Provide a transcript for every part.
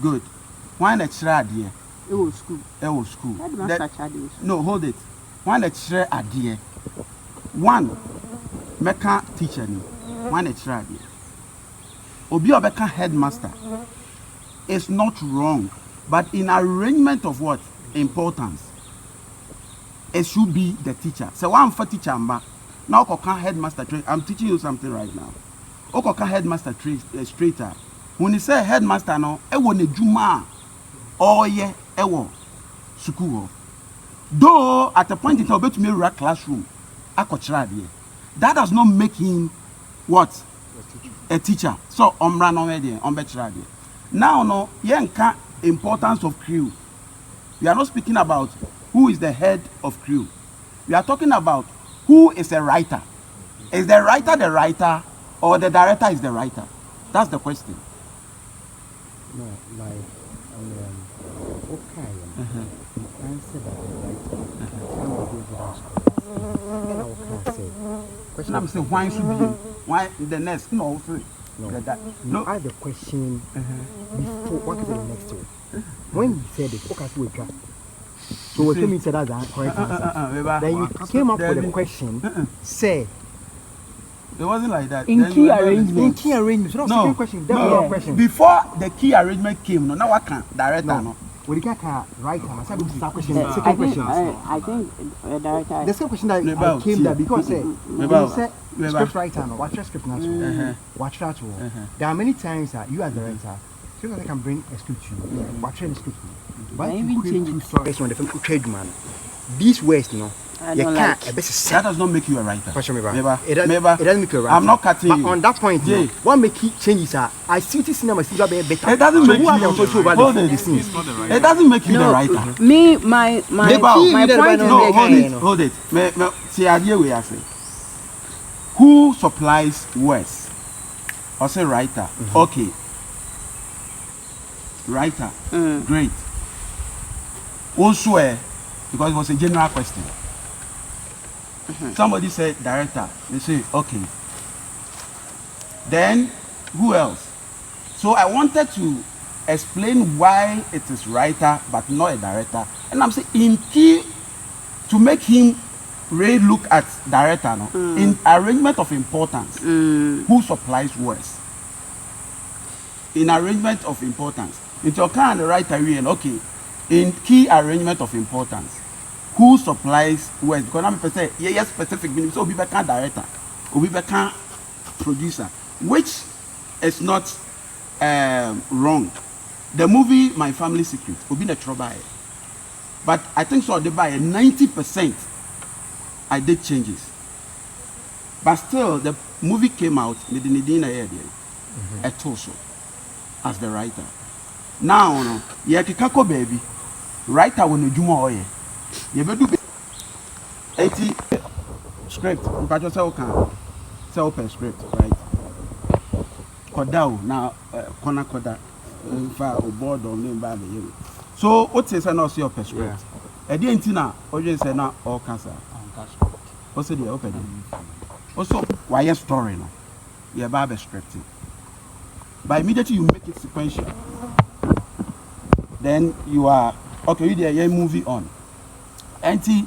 Good. Why not shred here? It was school. It was school. No, hold it. Why not shred idea? One, meka teacher ni. Why not shred here? Obi obeka headmaster. It's not wrong, but in arrangement of what? Importance. It should be the teacher. So one for teacher amba. Now okoka headmaster train. I'm teaching you something right now. Okoka headmaster straighter. When you say headmaster no, ewo ne juma. Oh yeah, ewo school. Though at a point in time, to me right classroom, that does not make him what? A teacher. So omra no there, now no, yenka importance of crew. We are not speaking about who is the head of crew. We are talking about who is a writer. Is the writer or the director is the writer? That's the question. No, like okay. You answer that question. I'm saying why should be why the next no no. I the question before what is the next one? When you said it, okay, so what you said that's the correct answer. Then you came up with a question. Say it wasn't like that. In key arrangement. In key arrangement. So no, question. No. Question. Before the key arrangement came, no, now what can director no. Well, you got writer. I said this question. Second question. I think director. The second question that I came there because you said script writer no, watch your script now. Watch that one. There are many times that you as the writer, so that I can bring a script to you. Watch the script. But you change two stories on the film trade man. These words, you know. You can't. That does not make you a writer. It doesn't make you a writer. I'm not cutting but you. On that point, yeah. What make it changes are I see this cinema still better. It doesn't make you it doesn't make you the writer. Me, my point is hold it. See idea we are saying. Who supplies words? Or say writer. Okay. Writer. Great. Also, because it was a general question. Somebody said director. They say okay. Then who else? So I wanted to explain why it is writer but not a director. And I'm saying in key to make him really look at director no? In arrangement of importance. Who supplies words? In arrangement of importance. It's your kind of writer okay. In key arrangement of importance. Who supplies words? Because I'm say yes specific meaning. So we become director, or we become producer, which is not wrong. The movie My Family Secret will be the trouble, but I think so. They buy 90%. I did changes, but still the movie came out. A torso as the writer. Now, no, Yakikako baby, writer when you do more. You better do 80 script. You can just say open script, right? Kodao now, corner koda, far or board or name by the so what is an also open script? A dear Tina, or you say now all cancer. Also, the open. Also, why a story no? You're barber scripting. But immediately you make it sequential. Then you are okay, you movie on. And you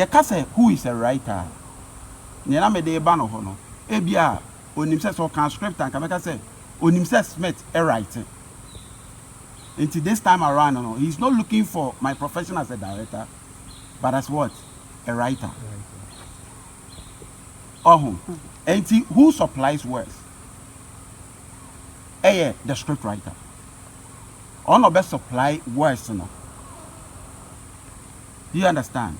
can say who is a writer. Nena me de ba no ho no. Ebia onim se so kan script and can say onim se Smith a writer. Until this time around no, he's not looking for my profession as a director, but as what? A writer. Oh, and who supplies words? The script writer. All of us supply words no. Do you understand?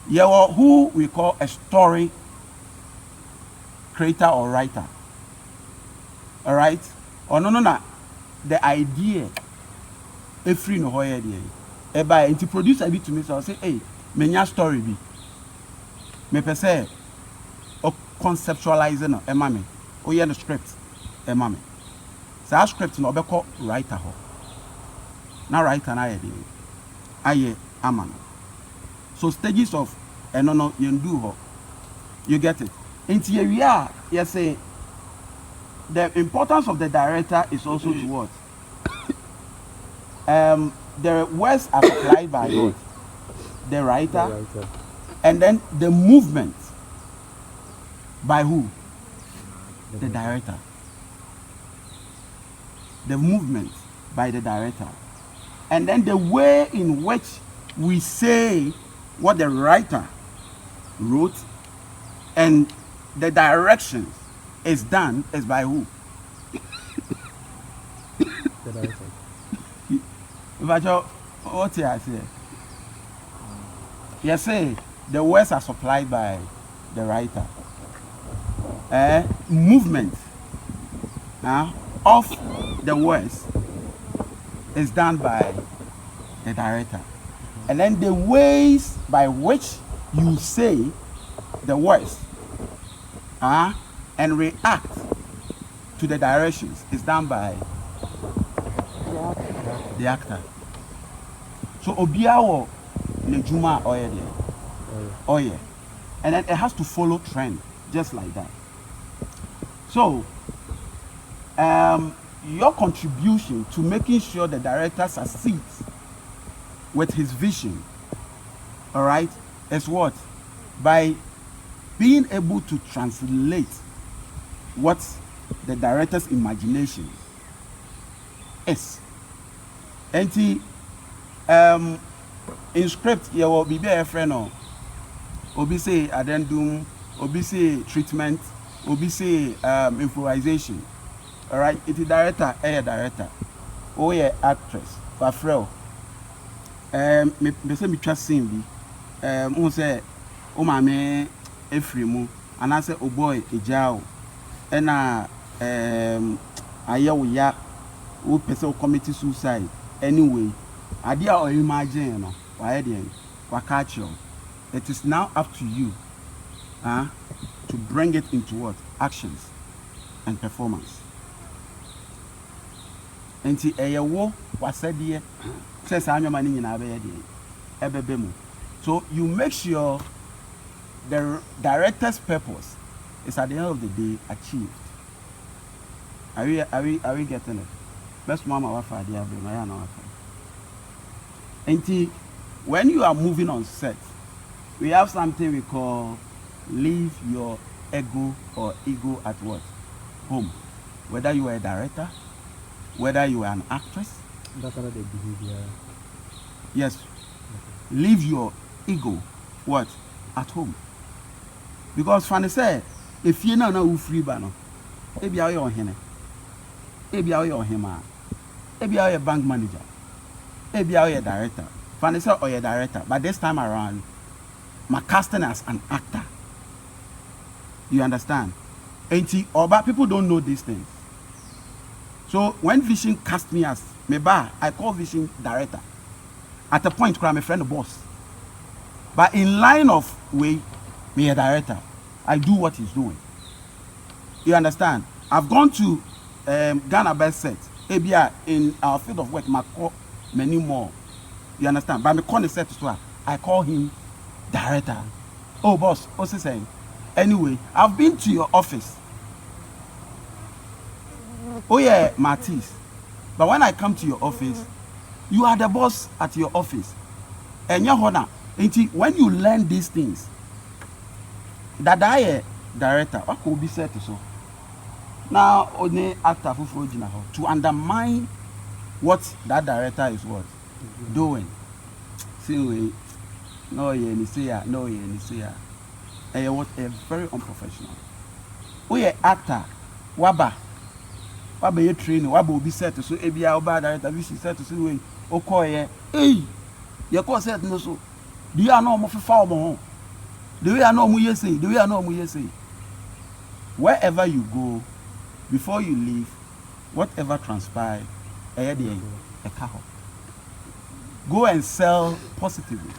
Yeah, who we call a story creator or writer. All right? Or no. The idea, a free no hoya there. By into producer be to me, so I say, hey, menya story be. Me per se, or conceptualizing no, a mammy. Oh, yeah, the script, a mammy. So our script no be called writer ho. Now writer na idea. Aye, aman. So stages of no you do ho. You get it. Into area, you say the importance of the director is also to what? the words are supplied by what? The writer. And then the movement by who? The director. The movement by the director. And then the way in which we say what the writer wrote and the directions is done is by who? The director. What I say? You say the words are supplied by the writer. Movement of the words is done by the director. And then the ways by which you say the words and react to the directions is done by the actor. So Obiawo Nejuma Oye. And then it has to follow trend, just like that. So your contribution to making sure the director succeeds with his vision, all right, is what? By being able to translate what the director's imagination is. And in script, you will be a friend or obi say addendum, obi say treatment, obi say improvisation. All right, it's a director, director, or actress, Fafrel. Me say me trust scene bi. Say, oh mame Efrimu, and I say, oh boy, ejao. And aye ya, who person committee suicide. Anyway, idea or imagine, no, why then, what catch you? It is now up to you, to bring it into what? Actions and performance. And see, wo was said here, says I'm your money in Abebe. So you make sure the director's purpose is at the end of the day achieved. Are we getting it? Best mama wafa dia be my na wafa. And when you are moving on set, we have something we call leave your ego or ego at what? Home. Whether you are a director, whether you are an actress. That's another behavior. Yes. Leave your ego what? At home. Because funny say, if you know free banner, maybe are your hene. Maybe are your hema. Maybe are a bank manager. Maybe are a director. Funny say or a director. But this time around, my casting as an actor. You understand? And but people don't know these things. So when Vision cast me as Meba, I call Vision director. At a point where I'm a friend of boss. But in line of way, me a director. I do what he's doing. You understand? I've gone to Ghana Best Set. ABI in our field of work, many more. You understand? But me call set as well. I call him director. Oh boss, what's he saying? Anyway, I've been to your office. Oh yeah, Matisse. But when I come to your office, you are the boss at your office. And your honor, when you learn these things, that I a director, what could be said to so? Now, only actor to undermine what that director is what doing. See, no, you see, no, you see, and what a very unprofessional. We are actor, waba you training, waba be said to so. Ebi our director, we said to say, okay, hey, your course said no so. Do you know more for home? Do you know more say? Do you know more say? Wherever you go, before you leave, whatever transpires, a car. Go and sell positively.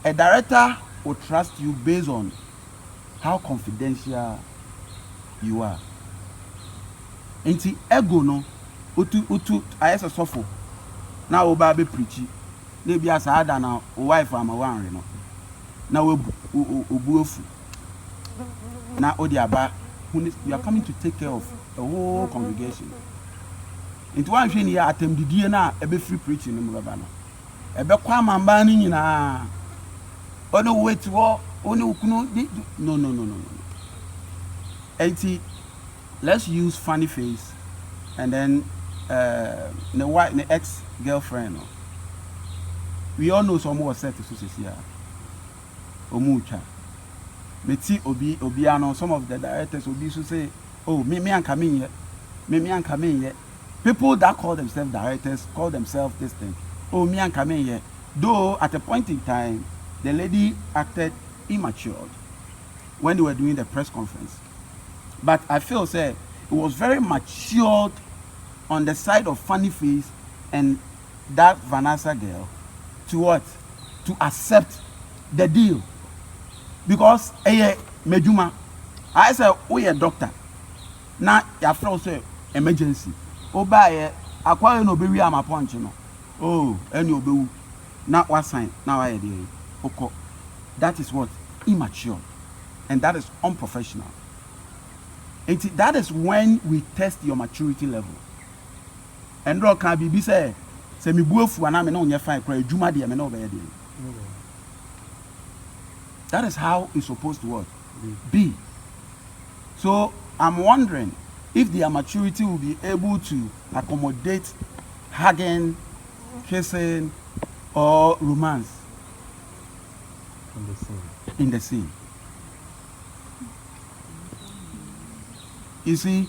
A director will trust you based on how confidential you are. Inti ego no, utu ayesa sofo. Na oba be preach. Na bia sa ada na wife am wan no. Na obu ofu. Na odi aba, you are coming to take care of the whole congregation. Into one thing here at the DNA, a be free preaching in Murabano. A be kwama mbani na. Oh no, wait, oh no, no. Let's use funny face and then the ex-girlfriend. We all know someone was said to Susia. Omucha. Meti Obiano, some of the directors will be to say, oh, me and coming yet. Me and coming yet. People that call themselves directors call themselves this thing. Oh, me and coming yet. Though at a point in time, the lady acted immature when they were doing the press conference. But I feel say it was very matured on the side of Funny Face and that Vanessa girl to what? To accept the deal. Because Mejuma, I said, oh yeah, doctor. Now your friend say emergency. Oh by acquire no baby am punch no. Oh, any obewu. Now what sign? Now I dey. Okay. That is what? Immature. And that is unprofessional. That is when we test your maturity level. And rock can be say me buofu and I'm not fine cry juma de me no be dey. That is how it's supposed to work. Be. So I'm wondering if their maturity will be able to accommodate hugging, kissing, or romance in the scene. You see,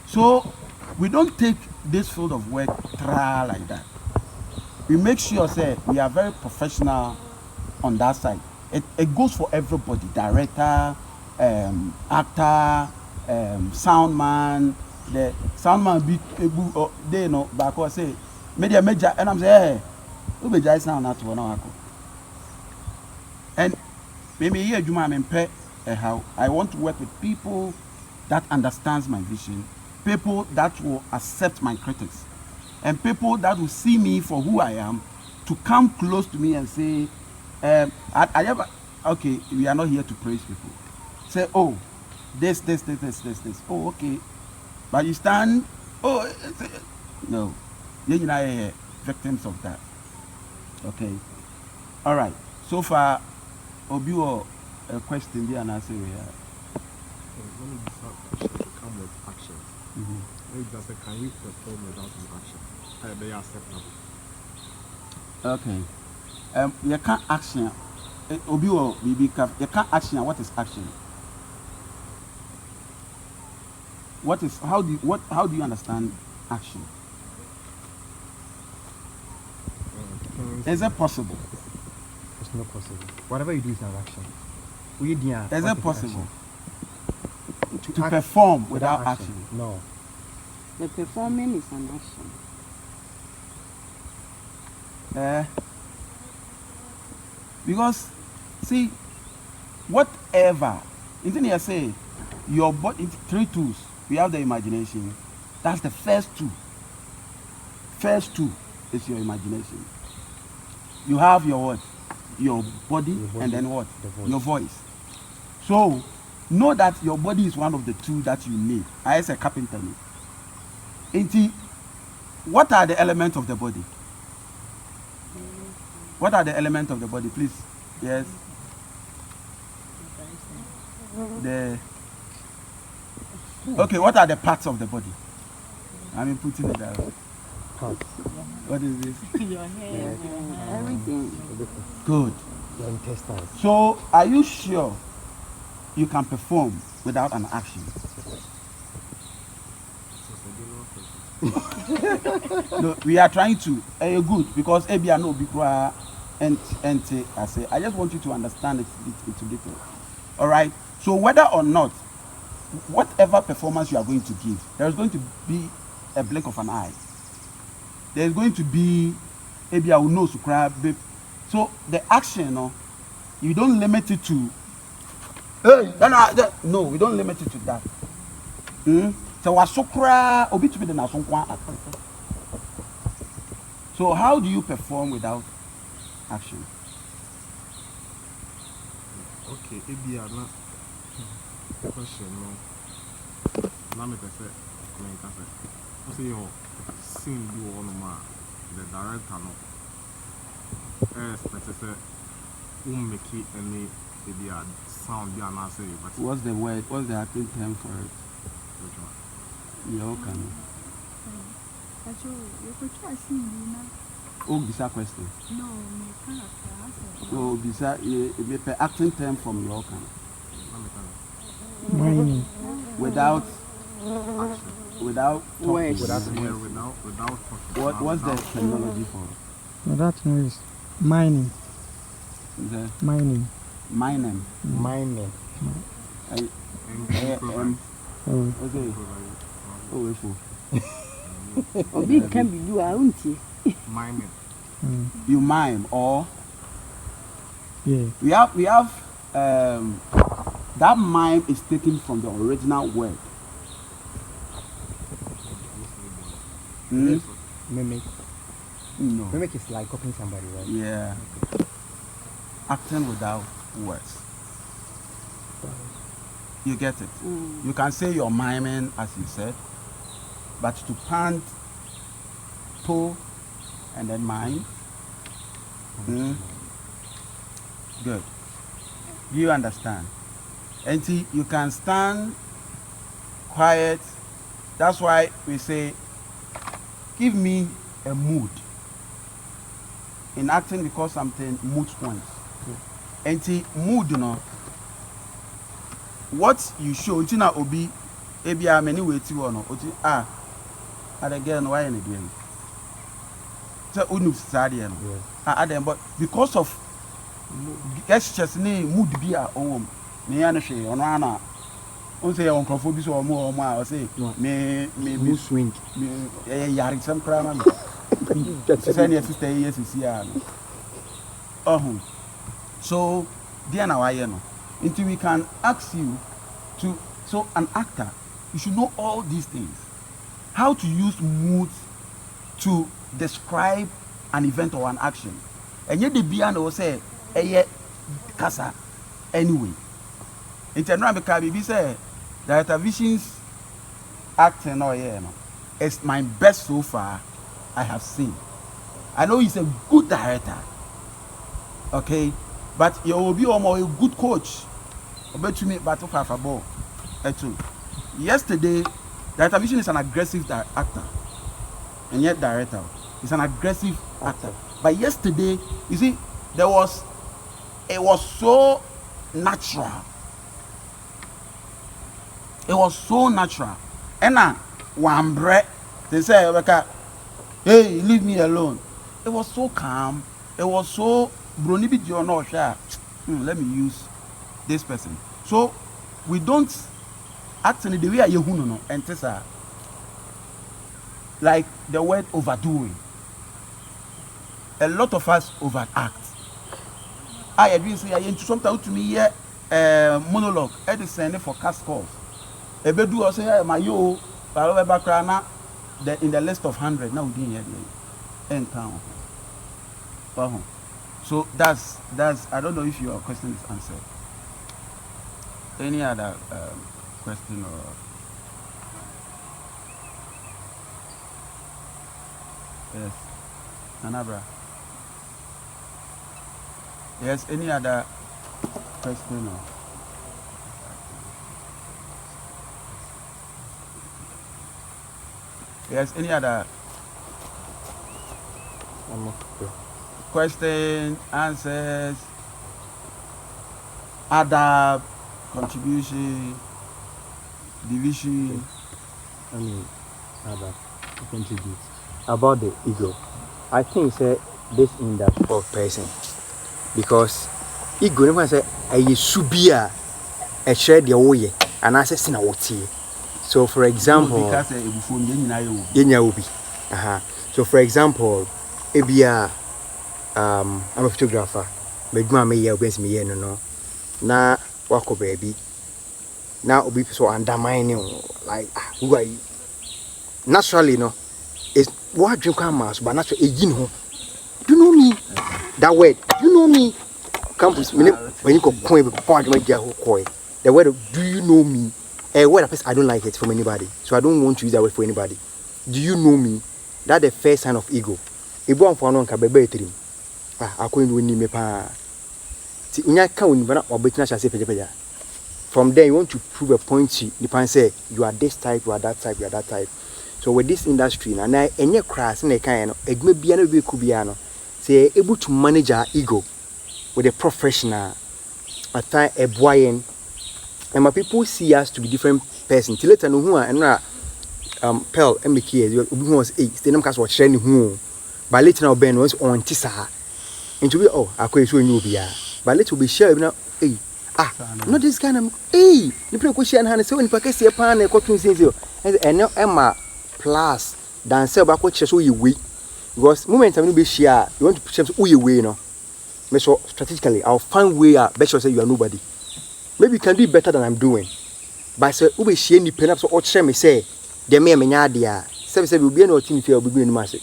so we don't take this field of work like that. We make sure say we are very professional on that side. It goes for everybody, director, actor, sound man. The sound man be able, they know, back or say, media major, and I'm saying, hey, who be just sound that one? And maybe here, Juma, I'm pay how I want to work with people that understands my vision, people that will accept my critics, and people that will see me for who I am, to come close to me and say, I ever, okay, we are not here to praise people. Say, oh, this. Oh, okay. But you stand, oh, no. You and I are victims of that. Okay. All right. So far, Obiwo, a question there and I say, When you start come with action, maybe that's a can you perform without an action? They are acceptable. Okay. You can't action. Obiwo, you can't action. What is action? How do you understand action? Is it possible? It's not possible. Whatever you do is an action. Is it possible to perform without action? No. The performing is an action. Because, see, whatever, isn't it say, your body, 3 tools, we have the imagination. That's the first two. First two is your imagination. You have your what? Your body, and then what? Your voice. So, know that your body is one of the two that you need. I as a carpenter need. What are the elements of the body? What are the elements of the body, please? Yes. Okay, what are the parts of the body? I mean, putting it down. Parts. What is this? Your hair, everything. Good. Your intestines. So, are you sure you can perform without an action? No, we are trying to. Good, because ABI no big and I say I just want you to understand it into detail. All right. So whether or not, whatever performance you are going to give, there is going to be a blink of an eye. There is going to be ABI will know to cry. So the action, you don't limit it to. No, we don't limit it to that. So how do you perform without action? Okay, maybe I'm not question. No, me say, I say, scene you on the director no expect say make it any maybe a sound be an answer but What's the word? What's the acting term for it? which one? Yokan. Oh, bisa question. No, me character. Oh, bisa me acting term from Yokan. Mining. Without talking. Words. Without talking. What's the terminology for it? No, that is mining. The Mining. mining. Mining. Okay. Oh, if Obi can be do auntie. Miming. you mime or Yeah. we have that mime is taken from the original word. Hmm? Mimic. No. Mimic is like copying somebody, right? Yeah. Acting without words. You get it? You can say you're miming, as you said, but to pant, pull, and then mime. Good. Do you understand? And see, you can stand quiet. That's why we say, give me a mood. In acting, we call something mood swings. And see, mood, you know, what you show, it's not obi, maybe I'm many way to one, and again, why and again. So, but because of gestures, mood be our own. Me and she on Anna. On say on Crawford, or more, or say, me, Mood swing. yaring some crime. Send your sister, yes, is here. Oh, so, dear now, I know. Until we can ask you to, so an actor, you should know all these things. How to use moods to describe an event or an action. And yet the beyond will say, Kasa, anyway. In general, because say, Director Vision's acting or it's my best so far I have seen. I know he's a good director. Okay? But you will be almost a good coach. But to me, battle for a ball. Yesterday, Director Vision is an aggressive actor. And yet director is an aggressive actor. But yesterday, you see, it was so natural. It was so natural. And now, one breath, they say, hey, leave me alone. It was so calm. It was so bronibi no share. Let me use this person. So we don't act in the way you no and like the word overdoing. A lot of us overact. I agree. Say I into sometimes to me here monologue. I dey send for cast calls. Ebedu or say my yo, in the list of 100 now we didn't hear in town. So that's I don't know if your question is answered. Any other question or yes, Anabra. Yes, any other question or yes, any other question, answers, other contribution, division. I mean, other contribute about the ego. I think say this industry of person because ego never say a subia a share the way and I say sina woti. So for example, so for example, ebia I'm a photographer. Me duma me here against me here no. Na wako baby. Now obi so undermining like who are you? Naturally no. It's what dream come mass but naturally you know. Do you know me? That word. You know me? Campus when you go point point my dear who the word of, do you know me? A word I don't like it from anybody. So I don't want to use that word for anybody. Do you know me? that the first sign of ego. Ibu amfo no nka bebe etrim. Akoyi no ni me pa. Ti unya ka woni bana obetina chase peja. From there you want to prove a point to the pan say you are this type, you are that type, you are that type. So with this industry na enye crass na kan no edwuma bia na be ku bia no say able to manage our ego with a professional at time a boyen. And my people see us to be different person. Till later no who and Pearl MK you was 8 stay them cast watch any who. But later now Ben was on tisa. Into be akwai so nyu bia. But later be share na not this kind of you play question and say when package see pan e kotun sinzio. And Emma plus dan say ba ko che so yewe. Because moment am no be share you want to push who yewe no. Me so strategically I'll find way bet you say you are nobody. Maybe you can do better than I'm doing. But say we be share ni pen so o chere me say de me nya de a say we be na o timi fie obi ni ma say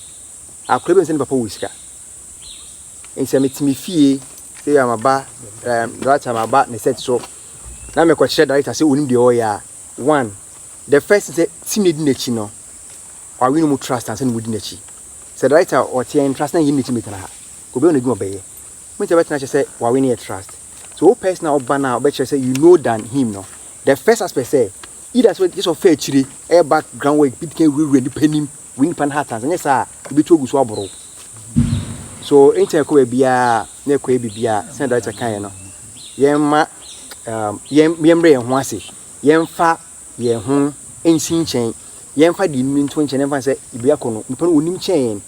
akure be say papa wo sika ense me timi fie say am aba right am aba ne set so na me ko chere director say onim de o ya one the first say timi di na chi no wa we no mu trust and say no di na chi say director o tie trust na yin ni timi kana ha ko be on edwuma be ye me tell better na say wa we ni trust so personal banner be say you know than him no. The first aspect say either so this of fair chiri air background way bit can we penim win pan hatans and yes be to guso aboro so enter ko bia na ko bibia send director kan no yemma yemre ho ase yemfa ye ho ensin chen yemfa di nmi nto chen emfa say ibia ko no mpan onim chen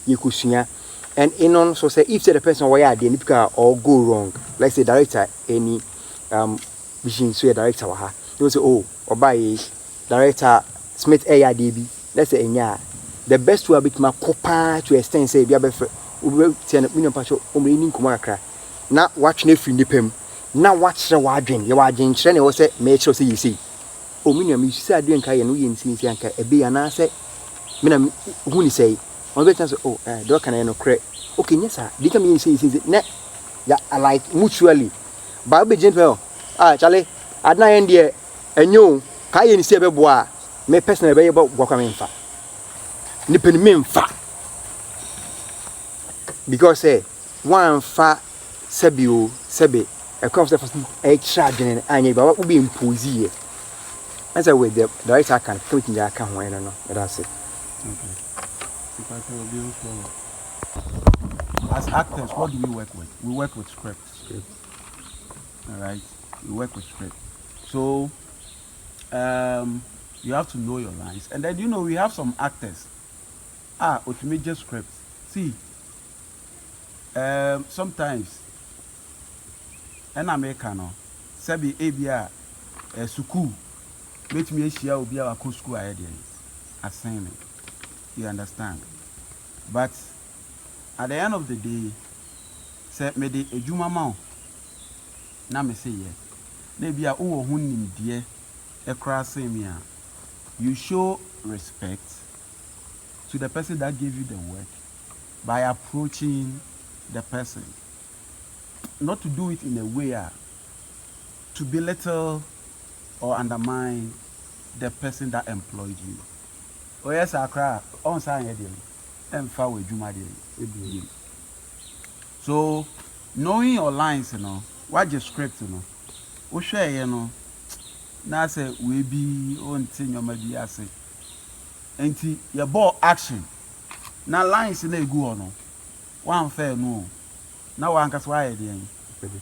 ye kosua and in on so say if say the person why dey nipika or go wrong like say director any vision so director wa ha you say obai director Smith ARDB let's say enya the best way bit ma kopa to extend say bia be we tie na minimum pacho omre ni nkoma kakra na watch na free nipem na watch wa adwen ye wa adwen kire ne wo say me kire say yesi o minimum you say adwen kai no ye nsi anka ebe ya na say me na hu ni say on be chance do kan no kre okay yes sir di kam yin say ne ya like mutually ba be gentle Charlie adna yen de enyo ka ye ni se be boa me personal be ye bo kwa memfa ni pen memfa because one fa sebio sebe e come for e charge anya ba wo be impose ye as I with the director can put in the account when no that's it. As actors, what do we work with? We work with scripts. All right, we work with script. So you have to know your lines, and then we have some actors. Automated scripts. See, sometimes an Americano, Sabi Abia, Suku, make me share will be our school ideas assignment. You understand? But at the end of the day, say me the ejuma ma na me say yes. Maybe a wo hu nim de e kra say me a you show respect to the person that gave you the work by approaching the person, not to do it in a way to belittle or undermine the person that employed you. Oh yes, I cry on sign and far with Juma. So knowing your lines, what your script, we share, now say we be on thing your maybe I say. And your ball action. Now lines in a go on. One fair no. Now one can why the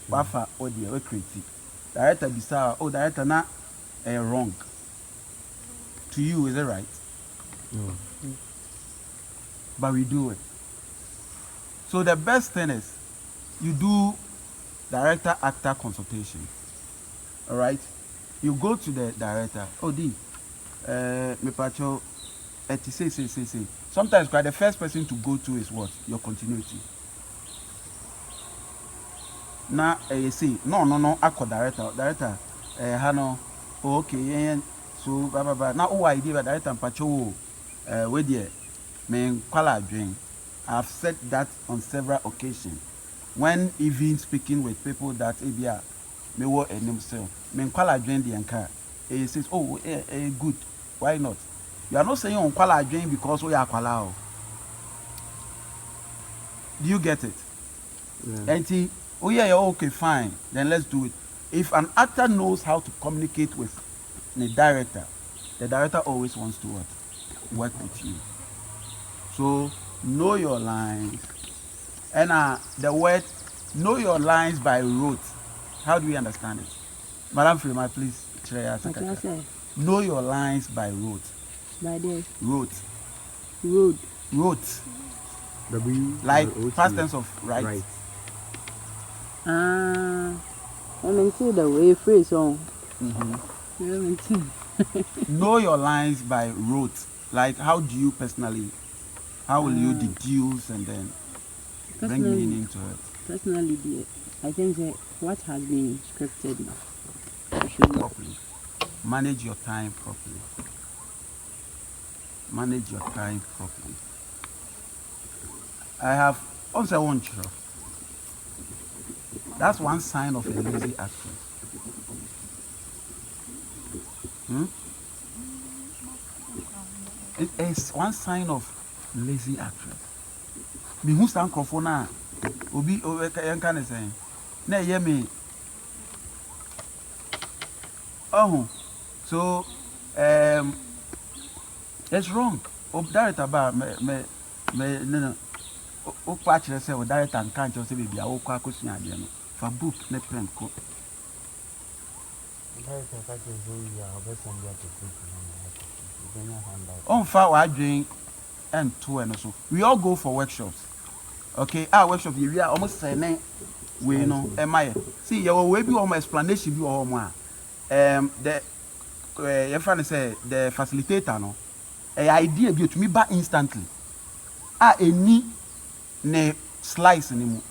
buffer or the creative. Director bizarre, director not wrong. To you, is it right? No. But we do it. So the best thing is you do director-actor consultation. All right? You go to the director. Me pacho, say. Sometimes the first person to go to is what? Your continuity. Now, you say, no, I call director, Hano, okay, so, blah. Now, idea, director, pacho, where there, me kwala drink. I've said that on several occasions. When even speaking with people that ABR may work in themselves, me kwala drink the anchor. He says, good, why not? You are not saying on kwala drink because we are kwala. Do you get it? Yeah. And oh yeah, okay, fine. Then let's do it. If an actor knows how to communicate with the director always wants to what? Work with you. So know your lines. And the word know your lines by rote. How do we understand it? Madam Freeman, please. What can I say? Know your lines by rote. By the Rote. road. Rote. Like Like past tense of right. Right. I mean, see the way phrase on. Know your lines by rote. Like how do you personally, how will you deduce and then bring Personally, meaning to it? personally, dear, I think that what has been scripted now, you should know. Properly. Manage your time properly. Manage your time properly. I have also one show. That's one sign of a lazy actress. It is one sign of lazy actress. Me who stand crofona obi yanka ne say na ye me oh so it's wrong. Director ba me no o pa kire say o director nka nche say baby a wo kwa akosua ade no fa book ne pen ko on fa wa adwen and two and so we all go for workshops. Okay, our workshop we are almost saying we know am I see your way be almost explanation be all more the your friend say the facilitator no a idea be to me back instantly any ne slice anymore.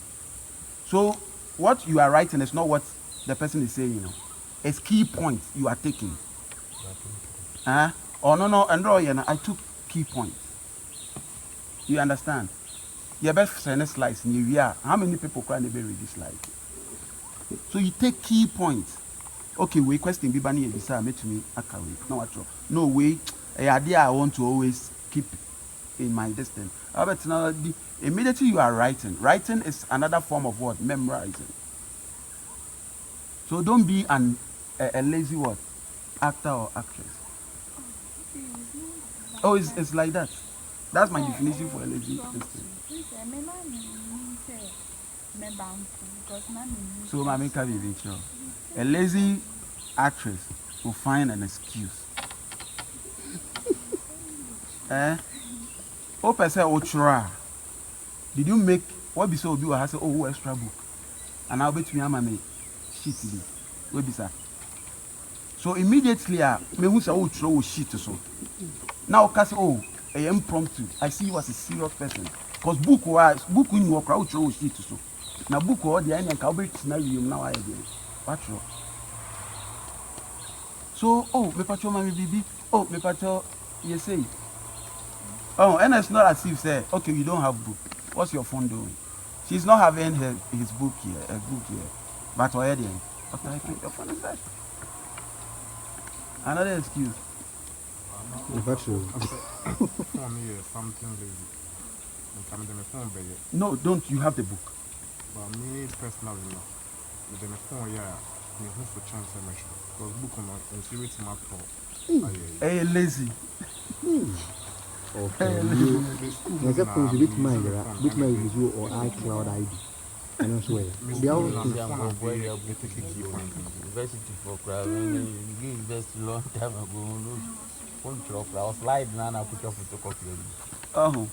So what you are writing is not what the person is saying, you know. It's key points you are taking. Oh no, and I took key points. You understand? You best send a slice in your how many people can they read this slide? So you take key points. Okay, we question Bibani Ebisa met me akaway. No what no way. A idea I want to always keep in my distance. But now immediately you are writing. Writing is another form of what? Memorizing. So don't be a lazy what? Actor or actress. Oh, it's like that. That's my definition for a lazy person. So Mami can be sure. A lazy actress will find an excuse. Oh, person, oh, try. Did you make what be so do? I say, oh, extra book, and I'll bet me I'm a shit. What be that? So immediately, me who say, oh, throw shit so. Now, cause oh, I am impromptu. I see you as a serious person. Cause book in your crowd throw shit so. Now book or the end and cowboy scenario now I again. What's wrong? So oh, me patrol my baby. Oh, me patrol. You say. Oh, and it's not as if say, okay, you don't have book. What's your phone doing? She's not having his book here, a book here. But already, what I think your phone is there. Another excuse. For me, something lazy. No, don't. You have the book. But me personally, no. The phone, yeah, me who for chance I mention. Because book on and see it map for. Hey, lazy. Okay. There's a point to bit mind, bit mind with you or iCloud ID. I don't swear. They all University for crowd. University long time ago. Phone drop. I was slide and I put your photocopy. Oh.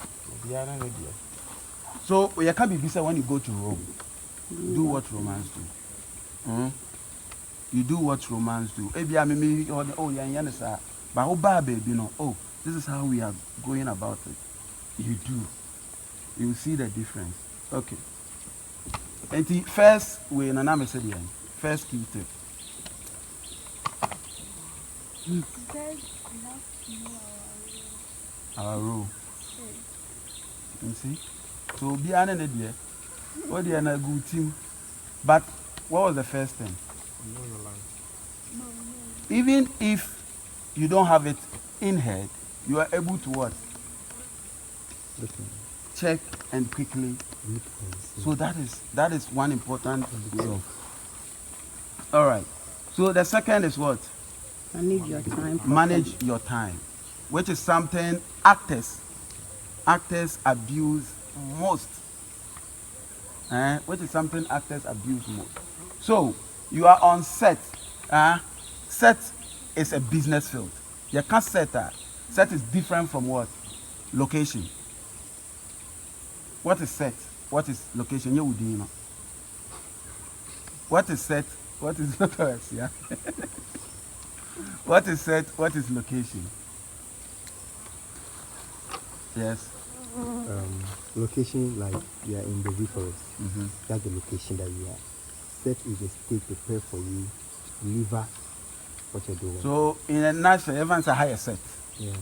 So you can't be busy when you go to Rome. Do what Romans do. You do what Romans do. Maybe I mean, oh yeah, but how bad, baby, you know? Oh, this is how we are going about it. You do. You will see the difference. Okay. And the first way, Nana said, first key tip. Our role. You see? So be an idea. What they are a good team. But what was the first thing? Know your life. Even if you don't have it in head, you are able to what? check and quickly. So that is one important thing. All right. So the second is what? Manage your time. Manage your time, which is something actors abuse most. Which is something actors abuse most. So you are on set. Set is a business field. You can't set that. Set is different from what? Location. What is set? What is location? You would know. What is set? What is yeah? What is set? What is location? Yes. Location, like you are in the forest. That's the location that you are. Set is the state prepared for you to deliver what you're doing. So in a nutshell, everyone's a higher set. Yeah.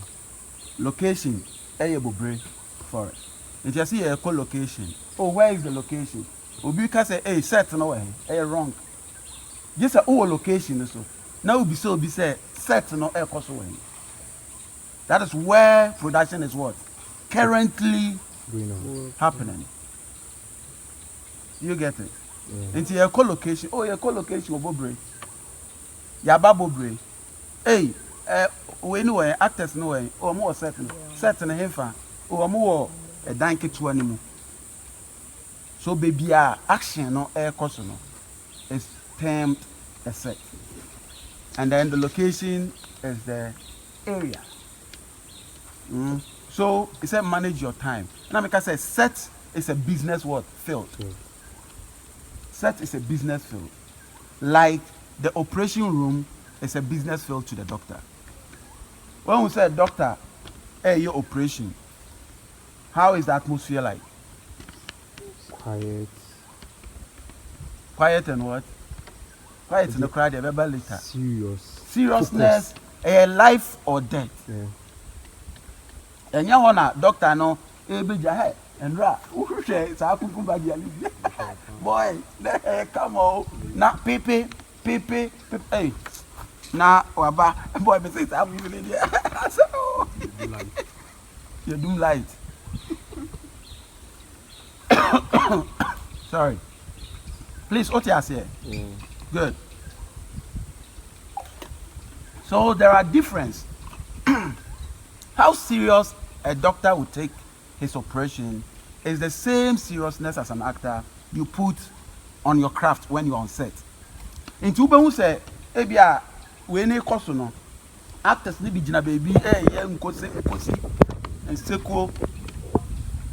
Location, Eyebubre forest. If you see a co-location, oh, where is the location? Obi can say, hey, set no way, hey, wrong. Just a location so. Now be so be said, set no air cost away. That is where production is what? Currently happening. You get it? Yeah. Into your co-location, oh, your co-location will be Yaba Bobre. Hey, we know actors no way, or more certain hefa, or more a danke to animal. So baby action no air cost no is termed a set. And then the location is the area. So it said manage your time. Now because I say set is a business word field. Set is a business field. Like the operation room is a business field to the doctor. When we say doctor, hey, your operation, how is the atmosphere like? Quiet. Quiet and what? Quiet in the crowd, a later. Seriousness, a life or death. Yeah. And you wanna doctor no, and ra, boy, come on, not pepe, hey, na waba, boy, but say I'm even there. You do light. Sorry. Please, what you say? Good. So there are differences. How serious a doctor would take his operation is the same seriousness as an actor you put on your craft when you're on set. In Tuba who say, Ebia, we ne kosono. Actors ni be jina baby, yeah, nkosi, and seko.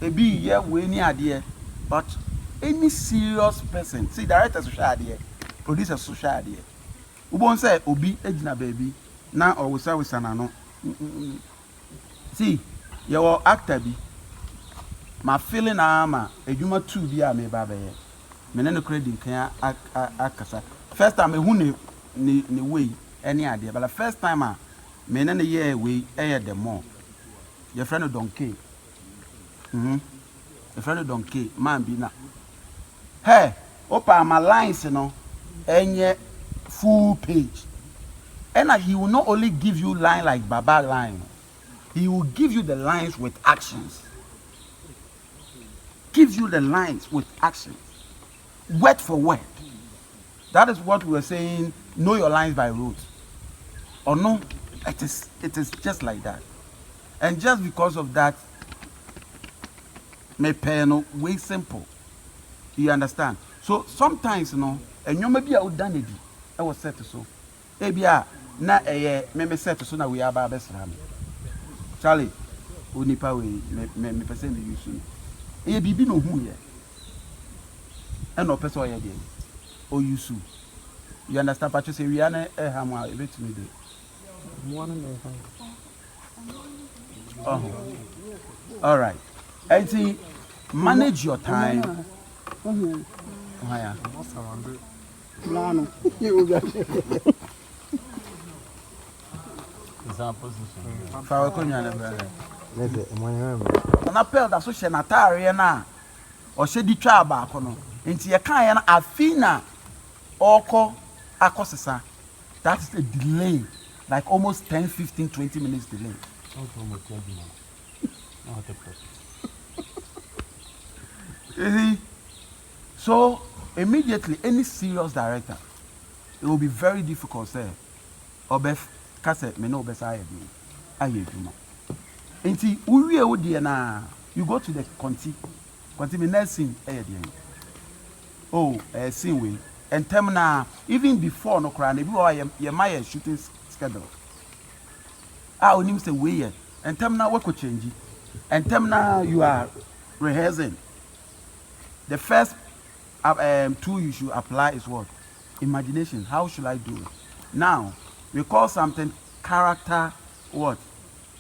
Ebi, yeah, we ni idea. But any serious person, see, director social idea, producer social idea. Ubon say, Obi, ejina baby, na or we say we sanano. See, your actor be my feeling ama edwuma 2 bi a me ba be ye me ne no credit kan akasa first time me hu ne way any ade but the first time a me ne ye way e the more your friend donkey your friend donkey man bi na hey opa my lines no enye full page and he will not only give you line like baba line. He will give you the lines with actions. Give you the lines with actions. Word for word. That is what we are saying, know your lines by rote. Or no, it is just like that. And just because of that, may pay no way simple. You understand? So sometimes, you know, and you may be out done it. I was set to so. Maybe na me set to so now we are by best ram. Charlie, Unipa me person the use. E bibi no hu ye. And no person ye dey. O use. You understand? But you say we are na ham a bit me dey. All right. And see, manage your time. Yeah. Fawo konya na brother. Na pel da so hye na tare na o hye di twa ba ko no. Enti ye kan ye na afina oko akosesa. That is a delay, like almost 10, 15, 20 minutes delay. You see? So immediately, any serious director, it will be very difficult. Say, Obef, Kase, me no best I do. Inti uwie wo de na you go to the conti me nursing oh scene we and term na even before no cry na bi your my shooting schedule onim say we here and term na we could change and term na you are rehearsing the first tool you should apply is what imagination. How should I do it? Now we call something character what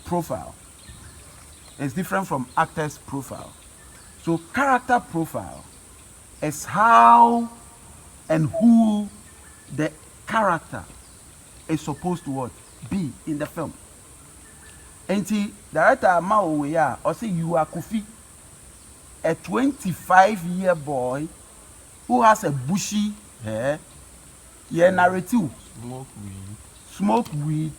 profile. It's different from actor's profile. So character profile is how and who the character is supposed to what be in the film. And the director Mao or say you are Kofi, a 25-year boy who has a bushy hair, narrative, smoke weed,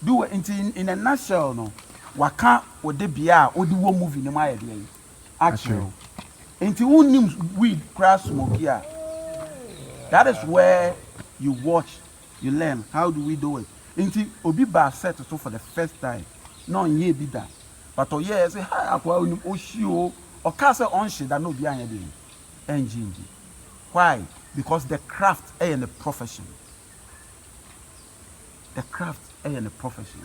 do it in a nutshell, no. Waka ode bia ode wo movie ne ma yede actually enti unim weed crash smoke here. That is where you watch, you learn how do we do it. Enti obi ba set so for the first time no ye bi da but o ye say ha akwa unim o hio o ka say on she da no bi anya dey engine. Why? Because the craft and the profession, the craft and the profession.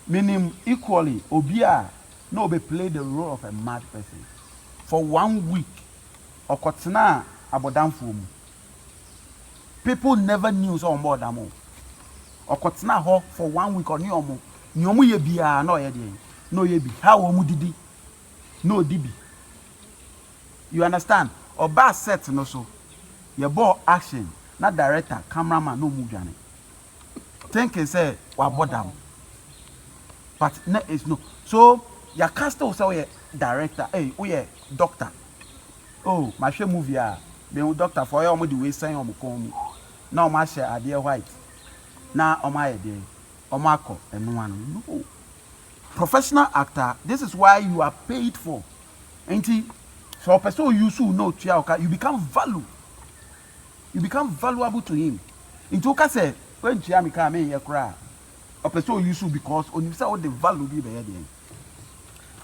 Meaning equally, Obia no be play the role of a mad person for 1 week. Or Kotsina abodamfum. People never knew so more than more. Or Kotsina ho for 1 week or nyomu. Nyomu ye bia no ye dey. No ye bi. How omu didi? No dibi. You understand? Or ba set no so. Ye ball action. Not director, cameraman no move jani. Think he say wa bodam. But no, it's no. So your cast also a director. Hey, we a doctor. Oh, my show movie be doctor for you the way saying on come. Now my share idea white. Now on my idea. On my call and one. No. Professional actor, this is why you are paid for. Ain't it? So a person you so know you become value. You become valuable to him. Into say when Chiami come in here cry. A person use because on you say what the value be there.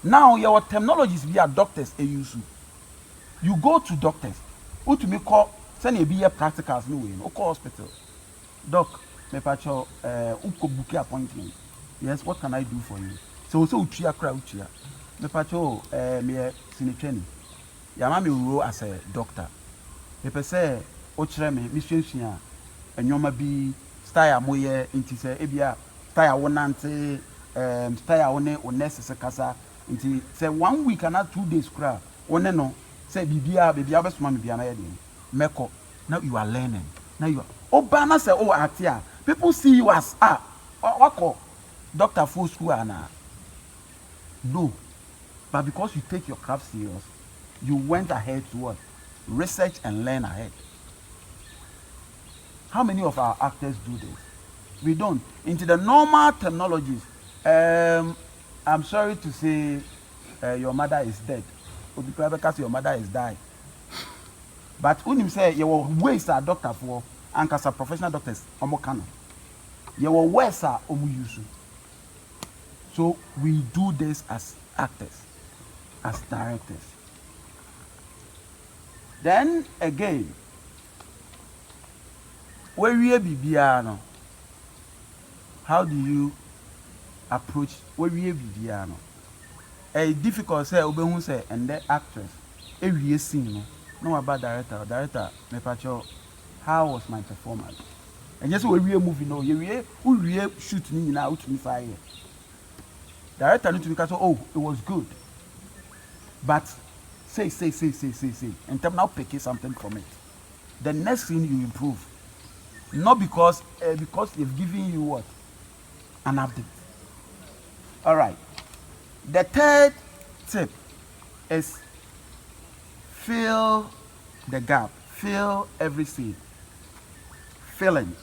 Now your terminologies be a doctors a use. You go to doctors. Who to me call send a be a practicals no way. No call hospital. Doc, me pacho uko book appointment. Yes, what can I do for you? So uchia cry uchia. Me pacho me sinetweni. Ya mama ro as a doctor. Me pe say ochre me mission enyoma bi style moye inti say ebia style wonante style one nurse kasa inti say 1 week and 2 days kra one no say bibia besoma me bia na yede meko. Now you are learning. Now you are obana say oh atia people see you as wako doctor full school ana no, but because you take your craft serious you went ahead to what research and learn ahead. How many of our actors do this? We don't. Into the normal terminologies, I'm sorry to say your mother is dead. Because your mother is died. But when you say you will waste a doctor for and as a professional doctors, omokano. You will waste a omuyusu. So we do this as actors, as directors. Then again, where we be piano, how do you approach where we be piano? A difficult say obehun say and the actress every scene no about director me pacho how was my performance and just we movie no we shoot me now to me fire director need to because oh it was good but say and tell now pick something from it the next thing you improve. Not because they've given you what? An update. All right. The third tip is fill the gap. Fill every scene. Filling.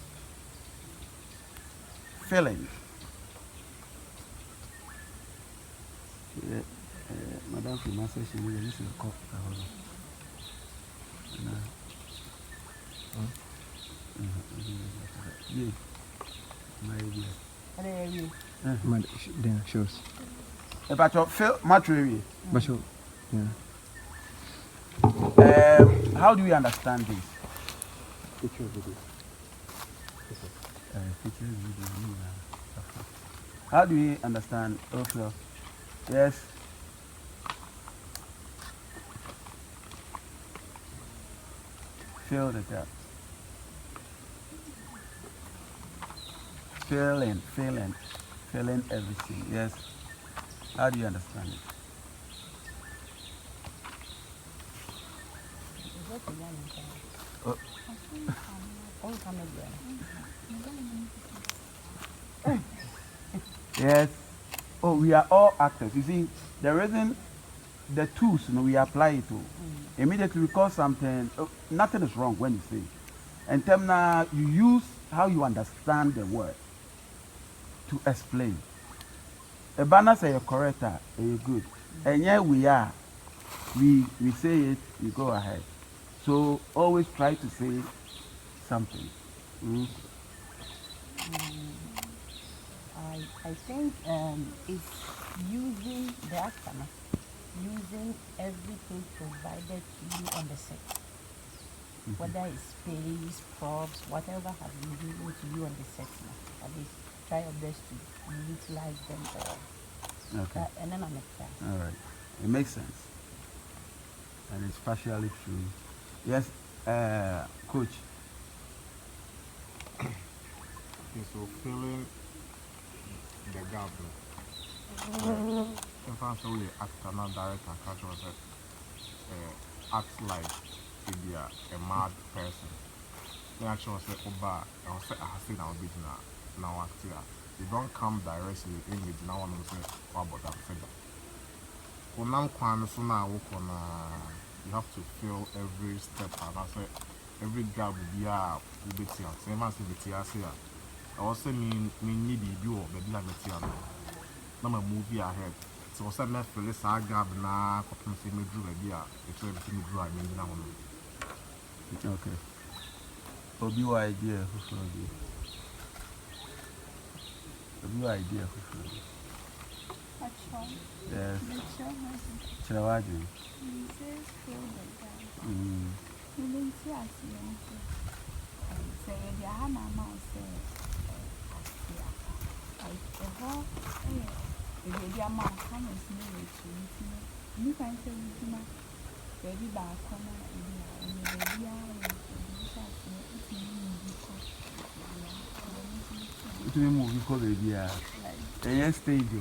My Madam Fina says she will use a cup. Yeah. My idea. Then shows. About your fill material. But show. Yeah. How do we understand this? Picture video. How do we understand? Okay. Yes. Fill the gap. Fill in everything. Yes. How do you understand it? Oh. Yes. Oh, we are all actors. You see, the reason the tools, we apply it to. Immediately we call something, nothing is wrong when you say. And then now you use how you understand the word to explain. A banner say you're correct, you're good. And yeah, we are. We say it, we go ahead. So always try to say something. I think it's using the actor, using everything provided to you on the set. Whether it's space, props, whatever has been given to you on the set, at least try your best to utilize them all. Okay. And then I'm excited. All right. It makes sense. And it's partially true. Yes, Coach. Okay, so filling the gap. In fact, so we actor, not director, catch us act like to be a mad person. They actually say, Oba, I'll say, I say now, now act here. You don't come directly in with now one will say, what about that figure? When I'm quite so now, you have to fill every step, and I say, every gap will be a bit here. Same as the BTS here. I also mean need you or maybe like material. Now a movie ahead. So I met for this gap now, copy me drew a beer. It's everything drew I mean now. Okay. Obi idea who flood you. Obi idea who flood you. Yes. Chirawaji. He says fill the gap. Mm. You didn't see us here. Say, the Hama say, like the whole, if the amount comes near to you can say, baby back corner, and baby, It will move because baby. Yes, stage.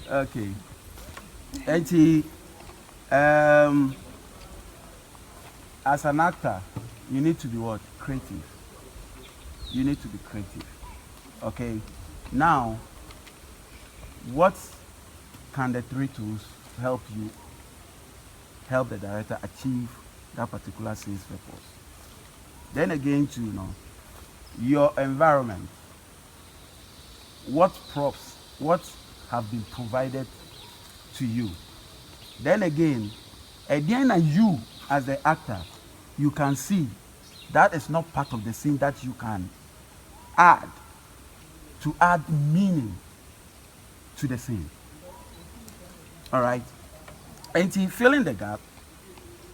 Okay. Actually, as an actor, you need to be what? Creative. You need to be creative. Okay. Now, what can the three tools help you, help the director achieve that particular scene's purpose? Then again, to your environment. What props, what have been provided to you? Then again, you as the actor, you can see that is not part of the scene that you can add to add meaning to the scene. All right. And to fill in the gap,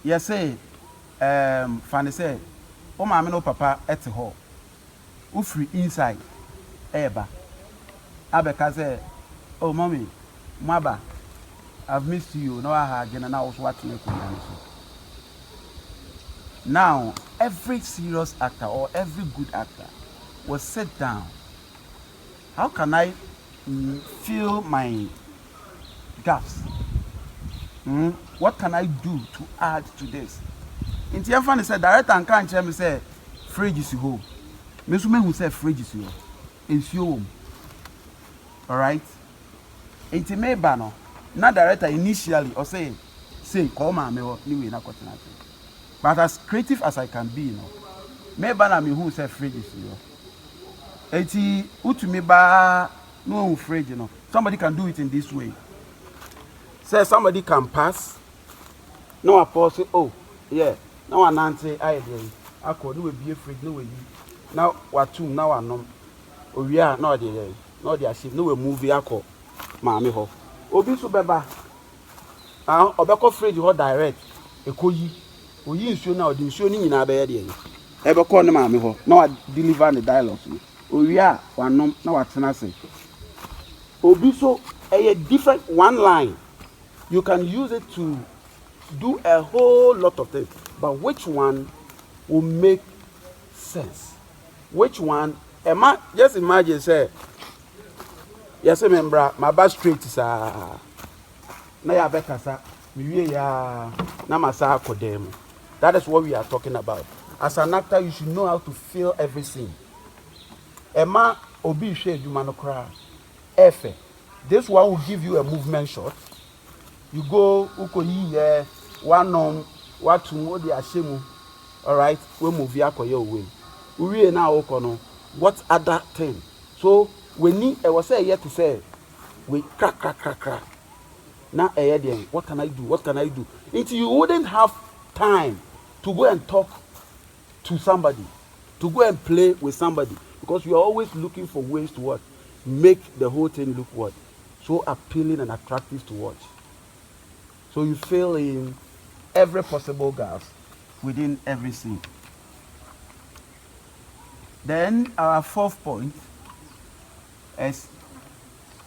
you say, Fanny said, "Oh, mama, no papa at the hall. Ufri inside, eba." Abeka said, "Oh, mommy, Maba, I've missed you. No, I had, and I was watching you." Now, every serious actor or every good actor will sit down. How can I fill my gaps? What can I do to add to this? In the end, said, director and can't tell me, say, fridge is home. Mr. who said fridge is home. It's your home. All right? It's a may banner. Not director initially or say, call my mail, anyway, not cutting out. But as creative as I can be, may banner me who said fridge is your. It's utu me ba no fridge, Somebody can do it in this way. say somebody can pass. No, I pause. Oh, yeah. Now I nancy. I could no be afraid. No way. Now what two? Now I know. Oh, we are not there. Not there. She no movie. I call. Mammy ho. Obi so beba. Obeko afraid you direct. Ekoyi. Oyi nsuo na odi nsuo ni nyina be there. Ebeko ne mammy ho. Now I deliver the dialogue. Oh, we are one. Now what can I say? Obi so a different one line. You can use it to do a whole lot of things. But which one will make sense? Which one? Emma, just imagine, say, yes, remember, my bad straight is na ya bekasa, miye ya na masa kodem. That is what we are talking about. As an actor, you should know how to feel every scene. Emma, obi shade you manokra. Efe. This one will give you a movement shot. You go ukoyi one what to know the ashemu. All right, we move your way. We now okono. What other thing? So we need. I was say yet to say we crack. Now what can I do? What can I do? Until you wouldn't have time to go and talk to somebody, to go and play with somebody, because you are always looking for ways to what make the whole thing look what so appealing and attractive to watch. So you fill in every possible gap within every scene. Then our fourth point is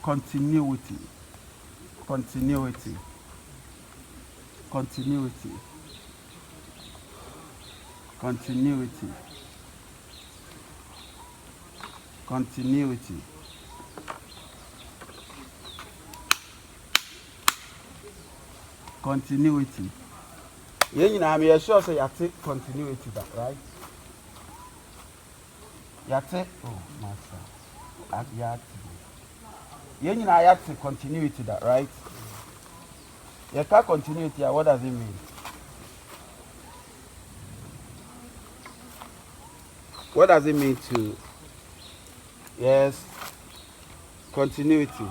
continuity. Continuity. Continuity. Continuity. Continuity. Continuity. You know, I'm sure say you take continuity that, right? You take, oh, master. You know, you take continuity that, right? You can't continuity, what does it mean? What does it mean to, yes, continuity?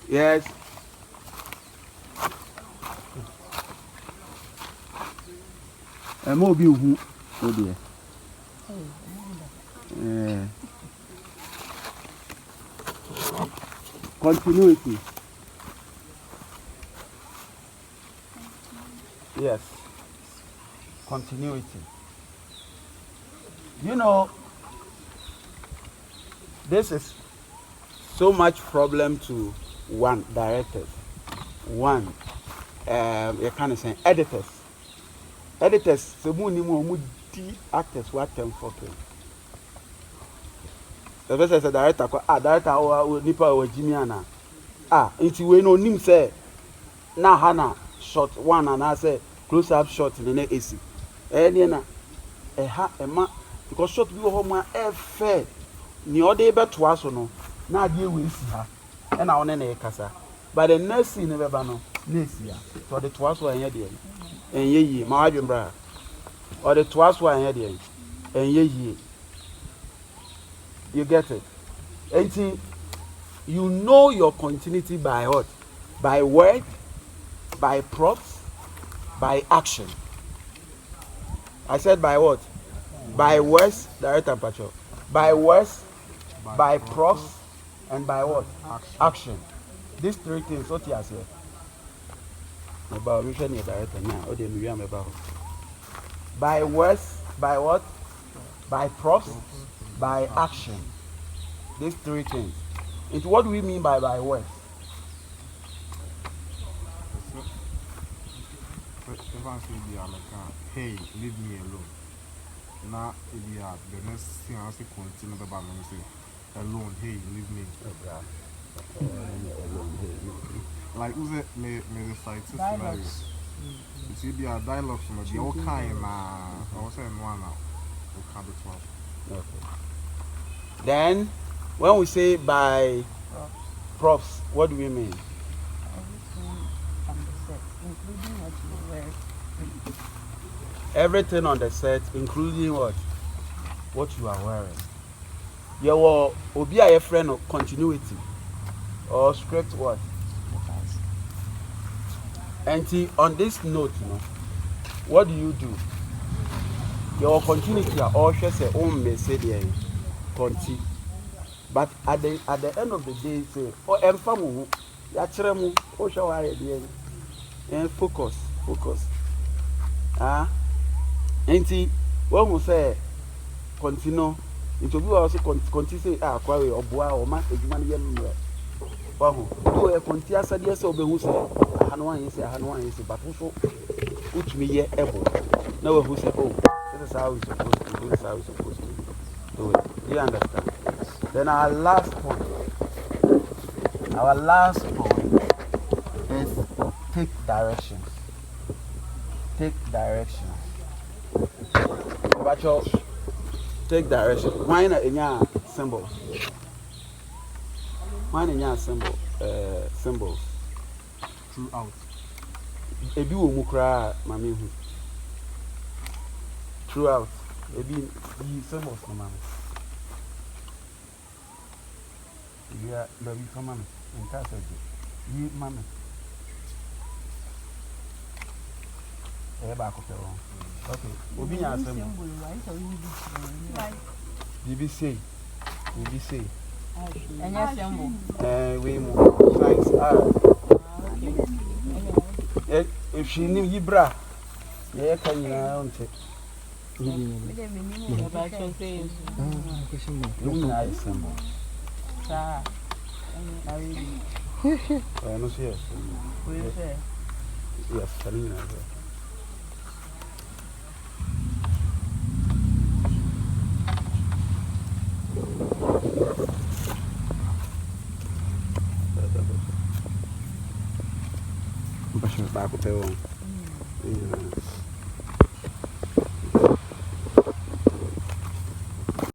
Yes. Mo bi hu o de. Continuity. Yes. Continuity. You know, this is so much problem to one directors, one you kind of say editors. Editors, so many actors who attend for them. The first is a director, director or nipa or Jimiana. It's we no nim say na hana shot one and I say close up shot in the AC. Na because shot we home fair. Ni ode be to aso no na ade we si ha. And I want to kasa. But the next scene never no next year. So the twice were here and ye my bra. Or the twice were here and ye. You get it? And you know your continuity by what? By word, by props, by action. I said by what? By words, direct and patrol. By words, by props, and by what? Action. These three things, what you say? About which one is director now? Or the about. By words, by what? By props, by action. These three things. It's what do we mean by words? If I say hey, leave me alone. Now, if you are the next thing I say, continue the Bible and say, alone, hey, leave me. Like, who's it? May the site scenario. You see, there are dialogues from the all kind. I was saying one now. Okay. Then, when we say by props, what do we mean? Everything on the set, including what you wear. Everything on the set, including what? What you are wearing. Your obi a friend of continuity or script what? And on this note, what do you do? Your continuity are all just say own message continue. But at the end of the day, say, oh, emfamu, yachiremu, oh, shawari, and focus. And when we say continue, it will be also continue say query or bois or man, a human young man. Wow, do a continue said yes or be who say, I Hanwan is, but also put me here able. No, who say, oh, this is how it's supposed to do, this is how it's supposed to do it. Do you understand? Then our last point is take directions. But you take directions. Why not in your symbol? Why in your symbols? Throughout. Ebi wo mukra mami hu. Throughout. Ebi the symbols no mami. Yeah, love you for mommy. In casa, you mommy. Back of the wrong. Okay, we'll be answering. BBC. And yes, symbol. We move. Thanks. If she knew Yibra, yeah, can you own it? Nice symbol. Ah, No, yes. Yes, Selena. Back up there.